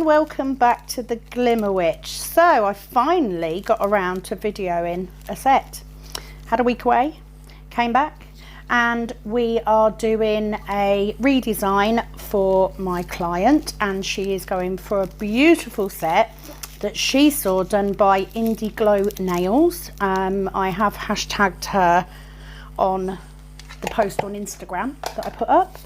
Welcome back to the Glimmer Witch. So I finally got around to videoing a set. Had a week away, came back, and we are doing a redesign for my client, and she is going for a beautiful set that she saw done by Indie Glow Nails. I have hashtagged her on the post on Instagram that I put up.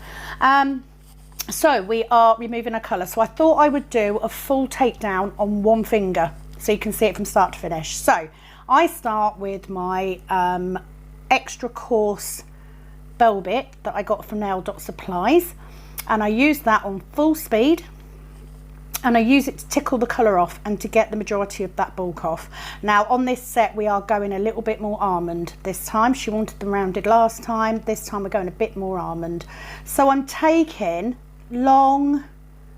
So we are removing a colour. So I thought I would do a full takedown on one finger so you can see it from start to finish. So I start with my extra coarse bell bit that I got from Nail Dot Supplies, and I use that on full speed, and I use it to tickle the colour off and to get the majority of that bulk off. Now on this set we are going a little bit more almond this time. She wanted them rounded last time. This time we're going a bit more almond. So I'm taking long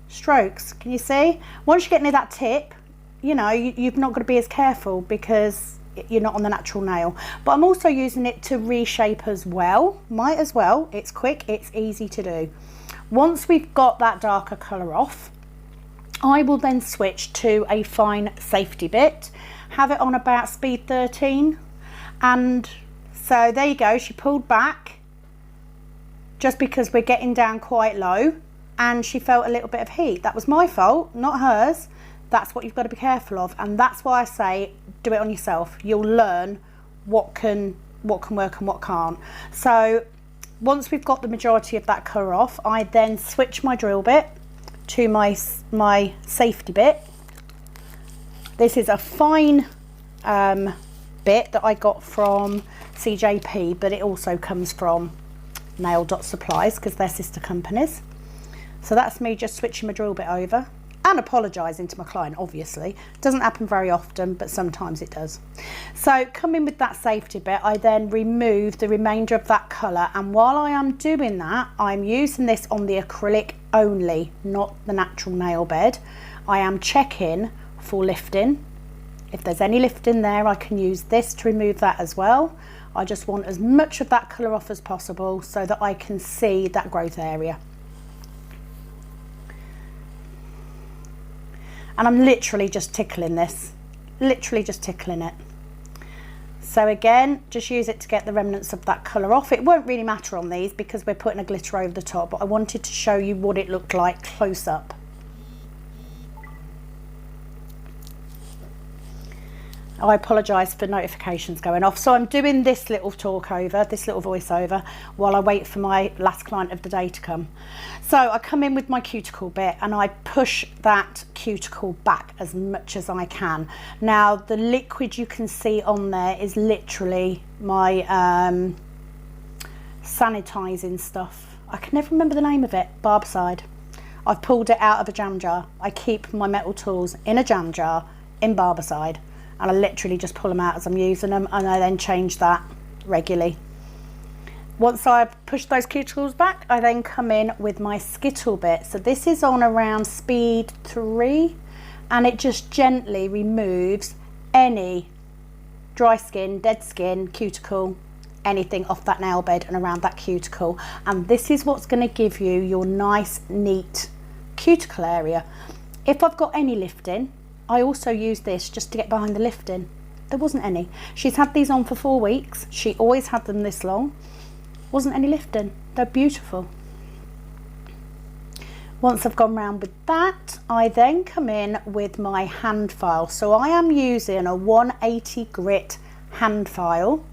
strokes. Can you see? Once you get near that tip, you know, you've not got to be as careful because you're not on the natural nail. But I'm also using it to reshape as well. Might as well. It's quick, it's easy to do. Once we've got that darker colour off, I will then switch to a fine safety bit, have it on about speed 13, and so there you go. She pulled back just because we're getting down quite low, and she felt a little bit of heat. That was my fault, not hers. That's what you've got to be careful of, and that's why I say do it on yourself. You'll learn what can work and what can't. So once we've got the majority of that colour off, I then switch my drill bit to my safety bit. This is a fine bit that I got from CJP, but it also comes from Nail Dot Supplies because they're sister companies. So that's me just switching my drill bit over and apologising to my client. Obviously doesn't happen very often, but sometimes it does. So come in with that safety bit, I then remove the remainder of that colour, and while I am doing that, I'm using this on the acrylic only, not the natural nail bed. I am checking for lifting. If there's any lifting there, I can use this to remove that as well. I just want as much of that colour off as possible so that I can see that growth area. And I'm literally just tickling this, literally just tickling it. So again, just use it to get the remnants of that colour off. It won't really matter on these because we're putting a glitter over the top, but I wanted to show you what it looked like close up. I apologise for notifications going off. So I'm doing this little talk over, this little voiceover, while I wait for my last client of the day to come. So I come in with my cuticle bit and I push that cuticle back as much as I can. Now the liquid you can see on there is literally my sanitising stuff. I can never remember the name of it. Barbicide. I've pulled it out of a jam jar. I keep my metal tools in a jam jar in Barbicide, and I literally just pull them out as I'm using them, and I then change that regularly. Once I've pushed those cuticles back, I then come in with my skittle bit. So this is on around speed 3, and it just gently removes any dry skin, dead skin, cuticle, anything off that nail bed and around that cuticle. And this is what's going to give you your nice, neat cuticle area. If I've got any lifting, I also use this just to get behind the lifting. There wasn't any. She's had these on for 4 weeks. She always had them this long. Wasn't any lifting. They're beautiful. Once I've gone round with that, I then come in with my hand file. So I am using a 180 grit hand file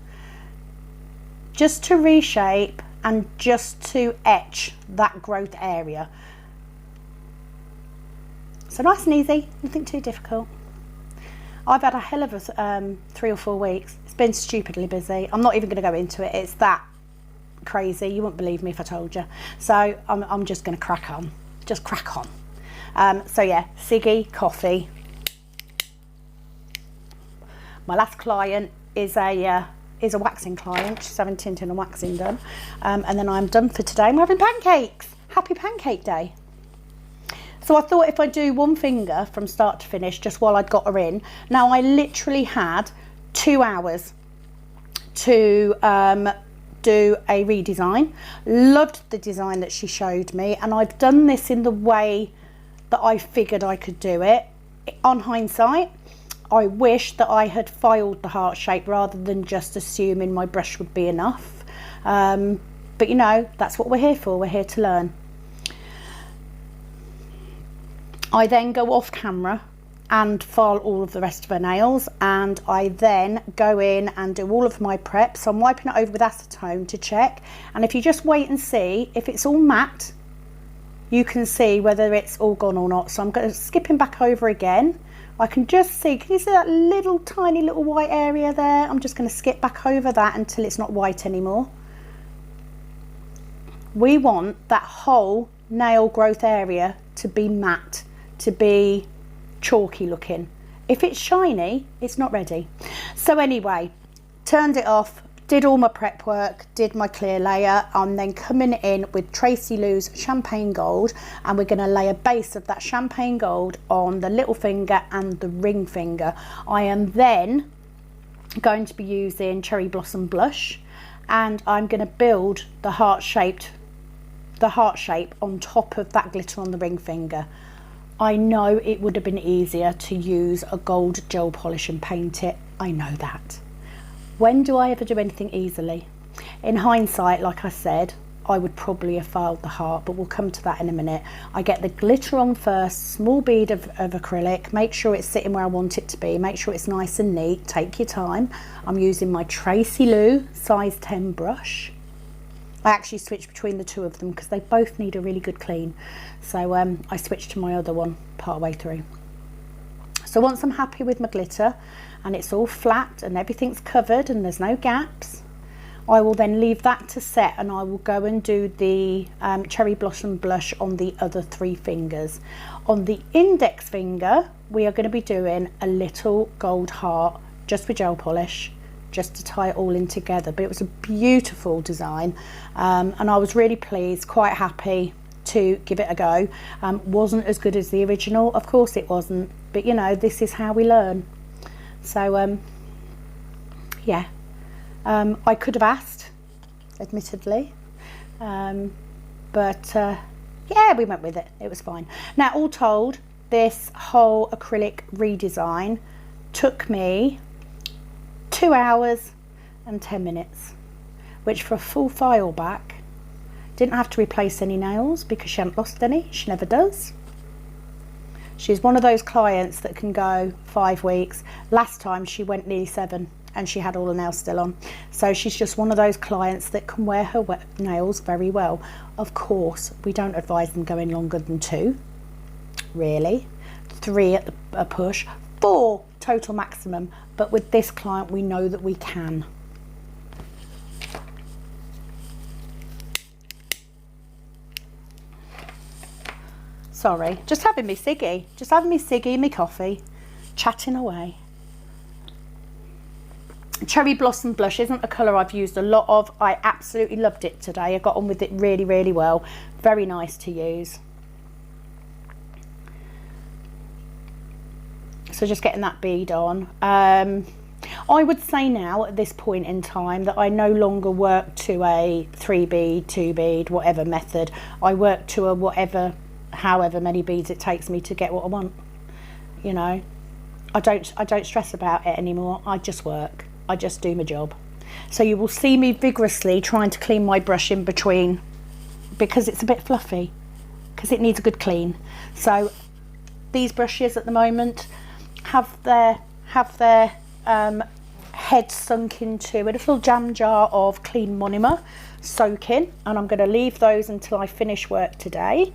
just to reshape and just to etch that growth area. So nice and easy, nothing too difficult. I've had a hell of a 3 or 4 weeks. It's been stupidly busy. I'm not even going to go into it. It's that crazy. You wouldn't believe me if I told you. So I'm just going to crack on. Just crack on. So yeah, ciggy, coffee. My last client is a waxing client. She's having tinting and waxing done. And then I'm done for today. I'm having pancakes. Happy Pancake Day. So I thought if I do one finger from start to finish, just while I'd got her in. Now I literally had 2 hours to do a redesign. Loved the design that she showed me, and I've done this in the way that I figured I could do it. On hindsight, I wish that I had filed the heart shape rather than just assuming my brush would be enough. But you know, that's what we're here for. We're here to learn. I then go off camera and file all of the rest of her nails, and I then go in and do all of my prep. So I'm wiping it over with acetone to check, and if you just wait and see if it's all matte, you can see whether it's all gone or not. So I'm going to skipping back over again. I can just see, can you see that little tiny little white area there? I'm just going to skip back over that until it's not white anymore. We want that whole nail growth area to be matte, to be chalky looking. If it's shiny, it's not ready. So anyway, turned it off, did all my prep work, did my clear layer. I'm then coming in with Tracy Lou's Champagne Gold, and we're going to lay a base of that Champagne Gold on the little finger and the ring finger. I am then going to be using Cherry Blossom Blush, and I'm going to build the heart shape on top of that glitter on the ring finger. I know it would have been easier to use a gold gel polish and paint it. I know that. When do I ever do anything easily? In hindsight, like I said, I would probably have filed the heart, but we'll come to that in a minute. I get the glitter on first, small bead of acrylic, make sure it's sitting where I want it to be, make sure it's nice and neat, take your time. I'm using my Tracy Lou size 10 brush. I actually switched between the two of them because they both need a really good clean. So I switched to my other one part way through. So once I'm happy with my glitter and it's all flat and everything's covered and there's no gaps, I will then leave that to set, and I will go and do the Cherry Blossom Blush on the other 3 fingers. On the index finger, we are going to be doing a little gold heart just with gel polish, just to tie it all in together. But it was a beautiful design, and I was really pleased, quite happy to give it a go. Wasn't as good as the original, of course it wasn't, but you know, this is how we learn. So yeah, I could have asked, admittedly, but yeah, we went with it. It was fine. Now, all told, this whole acrylic redesign took me 2 hours and 10 minutes, which for a full file back, didn't have to replace any nails because she hadn't lost any. She never does. She's one of those clients that can go 5 weeks. Last time she went nearly 7 and she had all the nails still on. So she's just one of those clients that can wear her nails very well. Of course, we don't advise them going longer than 2, really. 3 at a push, 4 total maximum. But with this client, we know that we can. Sorry, just having me ciggy, me coffee, chatting away. Cherry Blossom Blush isn't a colour I've used a lot of. I absolutely loved it today. I got on with it really, really well. Very nice to use. So just getting that bead on. I would say now at this point in time that I no longer work to a 3 bead, 2 bead, whatever method. I work to a however many beads it takes me to get what I want. You know, I don't stress about it anymore. I just work. I just do my job. So you will see me vigorously trying to clean my brush in between because it's a bit fluffy, because it needs a good clean. So these brushes at the moment have their head sunk into a little jam jar of clean monomer soaking, and I'm going to leave those until I finish work today,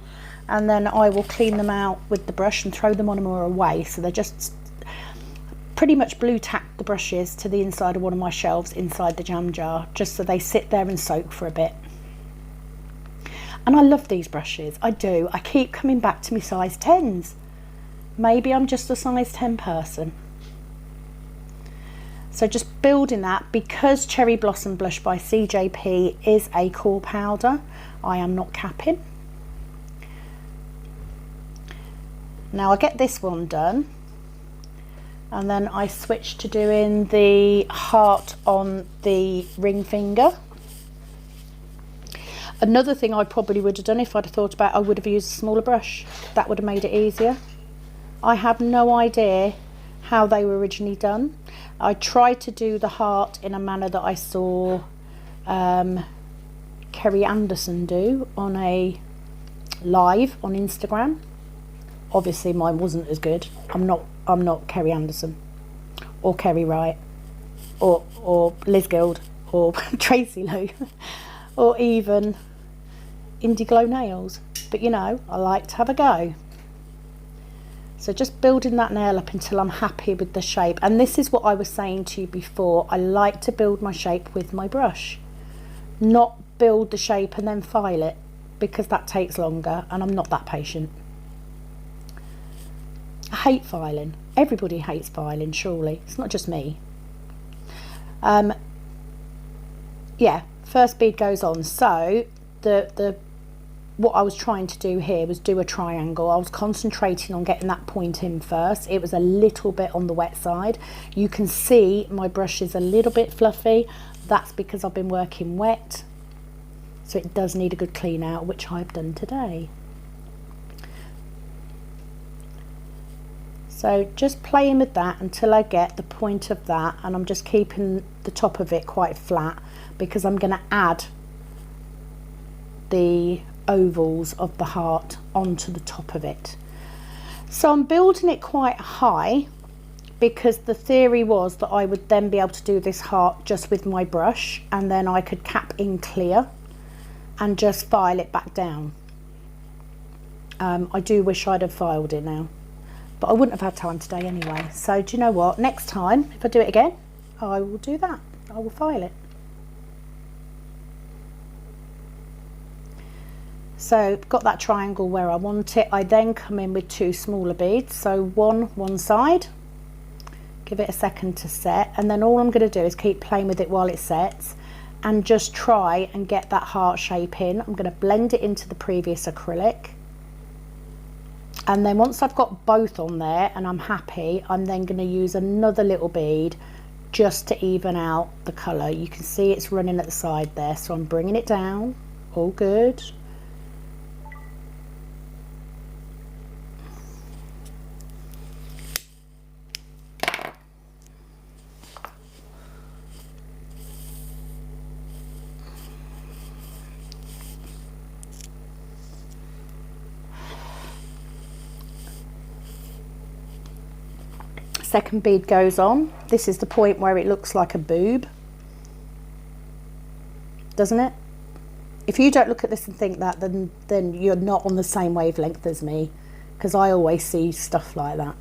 and then I will clean them out with the brush and throw the monomer away. So they're just pretty much blue tack the brushes to the inside of one of my shelves inside the jam jar, just so they sit there and soak for a bit. And I love these brushes, I do. I keep coming back to my size 10s. Maybe I'm just a size 10 person. So just building that, because Cherry Blossom Blush by CJP is a core powder, I am not capping. Now I get this one done, and then I switch to doing the heart on the ring finger. Another thing I probably would have done if I'd have thought about it, I would have used a smaller brush. That would have made it easier. I have no idea how they were originally done. I tried to do the heart in a manner that I saw Kerry Anderson do on a live on Instagram. Obviously mine wasn't as good. I'm not Kerry Anderson or Kerry Wright or Liz Guild or Tracy Lou or even Indie Glow Nails, but you know, I like to have a go. So just building that nail up until I'm happy with the shape. And this is what I was saying to you before, I like to build my shape with my brush, not build the shape and then file it, because that takes longer and I'm not that patient. I hate filing. Everybody hates filing, surely. It's not just me. Yeah, first bead goes on. So what I was trying to do here was do a triangle. I was concentrating on getting that point in first. It was a little bit on the wet side. You can see my brush is a little bit fluffy. That's because I've been working wet. So it does need a good clean out, which I've done today. So just playing with that until I get the point of that, and I'm just keeping the top of it quite flat because I'm going to add the ovals of the heart onto the top of it. So I'm building it quite high because the theory was that I would then be able to do this heart just with my brush, and then I could cap in clear and just file it back down. I do wish I'd have filed it now, but I wouldn't have had time today anyway. So do you know what, next time if I do it again, I will do that. I will file it. So got that triangle where I want it. I then come in with two smaller beads, so one side, give it a second to set, and then all I'm going to do is keep playing with it while it sets and just try and get that heart shape in. I'm going to blend it into the previous acrylic, and then once I've got both on there and I'm happy, I'm then going to use another little bead just to even out the colour. You can see it's running at the side there, so I'm bringing it down. All good. Second bead goes on. This is the point where it looks like a boob, doesn't it? If you don't look at this and think that, then you're not on the same wavelength as me, because I always see stuff like that.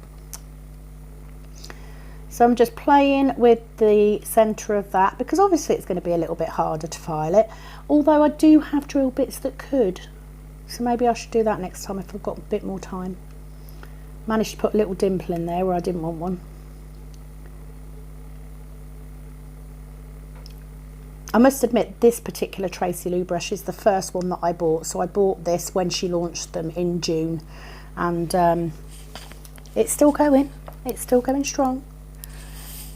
So I'm just playing with the centre of that, because obviously it's going to be a little bit harder to file it, although I do have drill bits that could, so maybe I should do that next time if I've got a bit more time. Managed to put a little dimple in there where I didn't want one. I must admit, this particular Tracy Lou brush is the first one that I bought. So I bought this when she launched them in June, and it's still going. It's still going strong.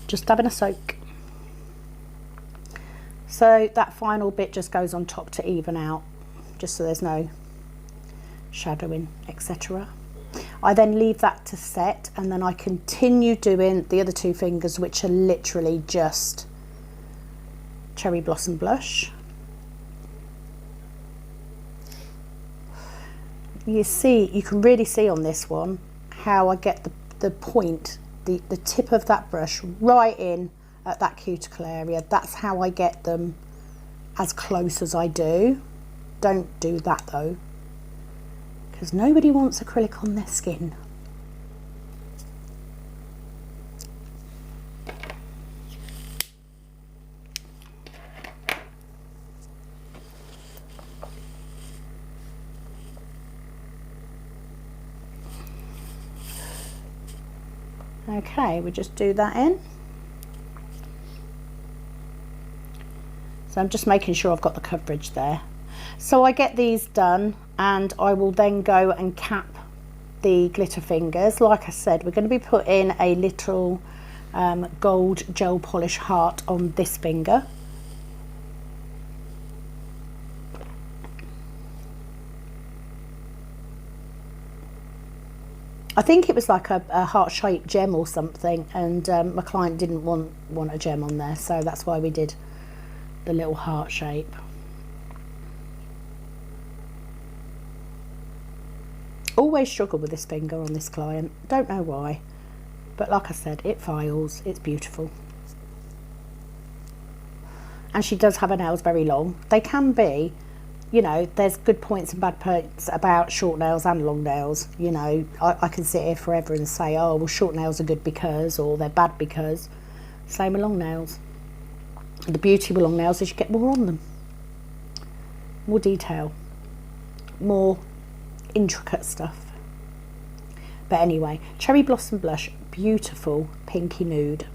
Just having a soak. So that final bit just goes on top to even out, just so there's no shadowing, etc. I then leave that to set, and then I continue doing the other two fingers, which are literally just Cherry Blossom Blush. You can really see on this one how I get the point, the tip of that brush right in at that cuticle area. That's how I get them as close as I do. Don't do that though, because nobody wants acrylic on their skin. Okay, we just do that in. So I'm just making sure I've got the coverage there. So I get these done, and I will then go and cap the glitter fingers. Like I said, we're going to be putting a little gold gel polish heart on this finger. I think it was like a heart-shaped gem or something, and my client didn't want a gem on there, so that's why we did the little heart shape. Always struggle with this finger on this client, don't know why, but like I said, it files, it's beautiful. And she does have her nails very long. They can be, you know, there's good points and bad points about short nails and long nails. You know, I can sit here forever and say, oh, well, short nails are good because, or they're bad because. Same with long nails. The beauty with long nails is you get more on them. More detail. More intricate stuff. But anyway, Cherry Blossom Blush, beautiful pinky nude.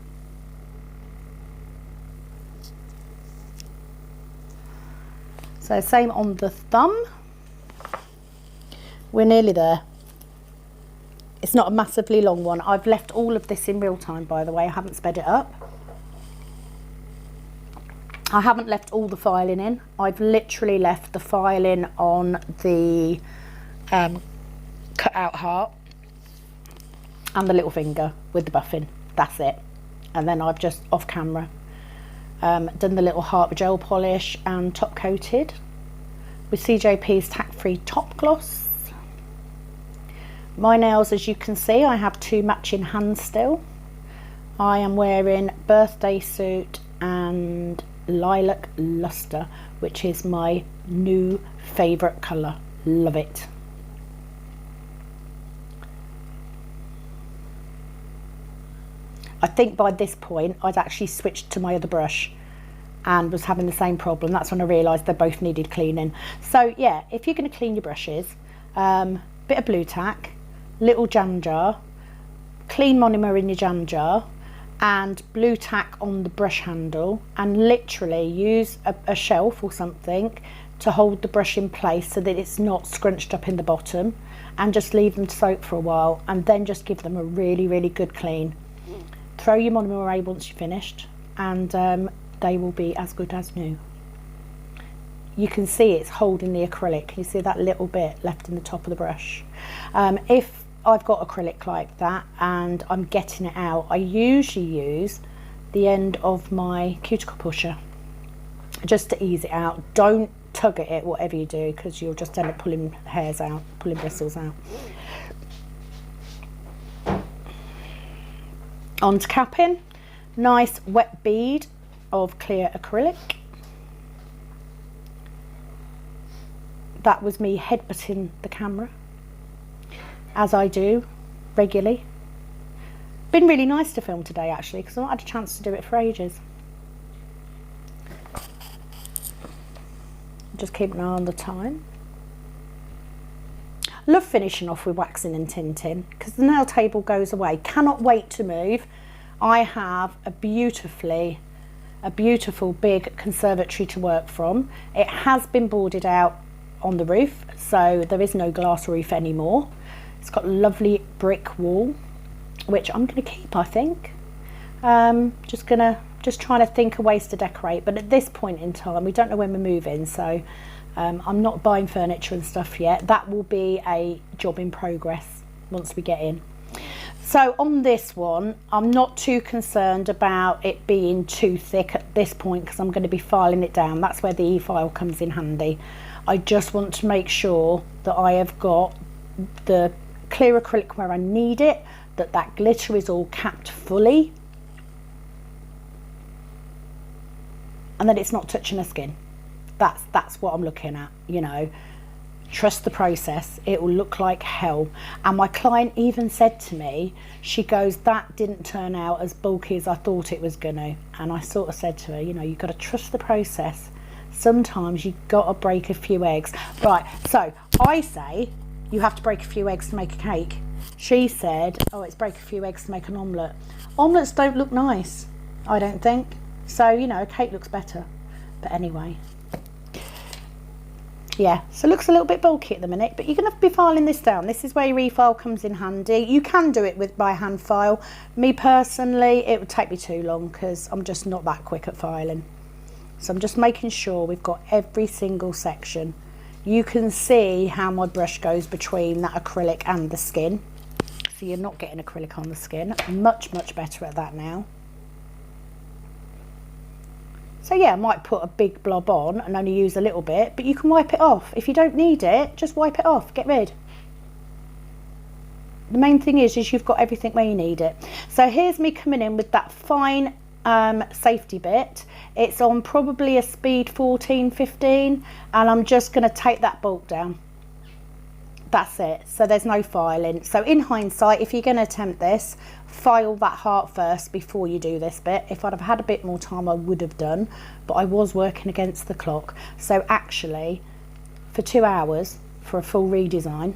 So same on the thumb. We're nearly there. It's not a massively long one. I've left all of this in real time, by the way. I haven't sped it up. I haven't left all the filing in. I've literally left the filing on the cut out heart and the little finger with the buffing. That's it. And then I've just off camera done the little heart with gel polish and top coated with CJP's tack free top gloss. My nails, as you can see, I have two matching hands still. I am wearing Birthday Suit and Lilac Luster, which is my new favourite colour. Love it. I think by this point I'd actually switched to my other brush and was having the same problem. That's when I realised they both needed cleaning. So yeah, if you're going to clean your brushes, bit of blue tack, little jam jar, clean monomer in your jam jar, and blue tack on the brush handle, and literally use a shelf or something to hold the brush in place so that it's not scrunched up in the bottom, and just leave them to soak for a while, and then just give them a really, really good clean. Throw your monomer away once you're finished, and they will be as good as new. You can see it's holding the acrylic. You see that little bit left in the top of the brush. If I've got acrylic like that and I'm getting it out, I usually use the end of my cuticle pusher just to ease it out. Don't tug at it, whatever you do, because you'll just end up pulling hairs out, pulling bristles out. On to capping. Nice wet bead of clear acrylic. That was me headbutting the camera, as I do regularly. Been really nice to film today actually, because I've not had a chance to do it for ages. Just keep an eye on the time. Love finishing off with waxing and tinting because the nail table goes away. Cannot wait to move. I have a beautiful big conservatory to work from. It has been boarded out on the roof, so there is no glass roof anymore. It's got a lovely brick wall, which I'm going to keep, I think. Just trying to think of ways to decorate, but at this point in time we don't know when we're moving, so I'm not buying furniture and stuff yet. That will be a job in progress once we get in. So on this one, I'm not too concerned about it being too thick at this point because I'm going to be filing it down. That's where the e-file comes in handy. I just want to make sure that I have got the clear acrylic where I need it, that glitter is all capped fully, and that it's not touching the skin. That's what I'm looking at, you know. Trust the process, it will look like hell. And my client even said to me, she goes, that didn't turn out as bulky as I thought it was gonna. And I sort of said to her, you know, you've got to trust the process. Sometimes you've got to break a few eggs. Right, so I say you have to break a few eggs to make a cake. She said, oh, it's break a few eggs to make an omelette. Omelettes don't look nice, I don't think. So, you know, a cake looks better. But anyway. Yeah, so it looks a little bit bulky at the minute, but you're going to be filing this down. This is where your refile comes in handy. You can do it by hand file. Me personally, it would take me too long because I'm just not that quick at filing. So I'm just making sure we've got every single section. You can see how my brush goes between that acrylic and the skin. So you're not getting acrylic on the skin. Much, much better at that now. So yeah, I might put a big blob on and only use a little bit, but you can wipe it off. If you don't need it, just wipe it off, get rid. The main thing is you've got everything where you need it. So here's me coming in with that fine safety bit. It's on probably a speed 14, 15, and I'm just going to take that bulk down. That's it. So there's no filing. So in hindsight, if you're going to attempt this, file that heart first before you do this bit. If I'd have had a bit more time, I would have done, but I was working against the clock. So actually, for 2 hours for a full redesign,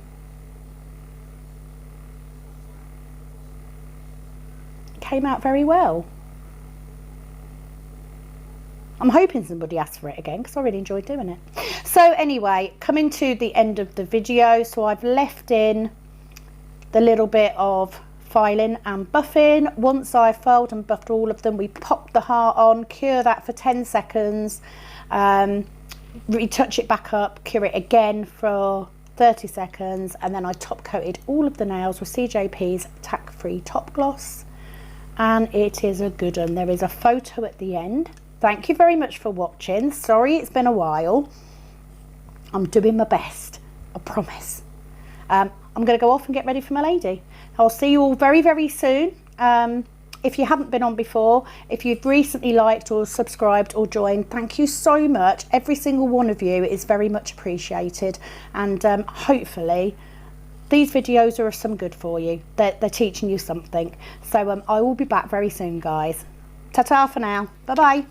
it came out very well. I'm hoping somebody asks for it again because I really enjoyed doing it. So anyway, coming to the end of the video, so I've left in the little bit of filing and buffing. Once I've filed and buffed all of them, we pop the heart on, cure that for 10 seconds, retouch it back up, cure it again for 30 seconds, and then I top coated all of the nails with CJP's tack free top gloss, and it is a good one. There is a photo at the end. Thank you very much for watching. Sorry it's been a while. I'm doing my best, I promise. I'm going to go off and get ready for my lady. I'll see you all very, very soon. If you haven't been on before, if you've recently liked or subscribed or joined, thank you so much. Every single one of you is very much appreciated, and hopefully these videos are of some good for you. They're teaching you something. So I will be back very soon, guys. Ta-ta for now. Bye-bye.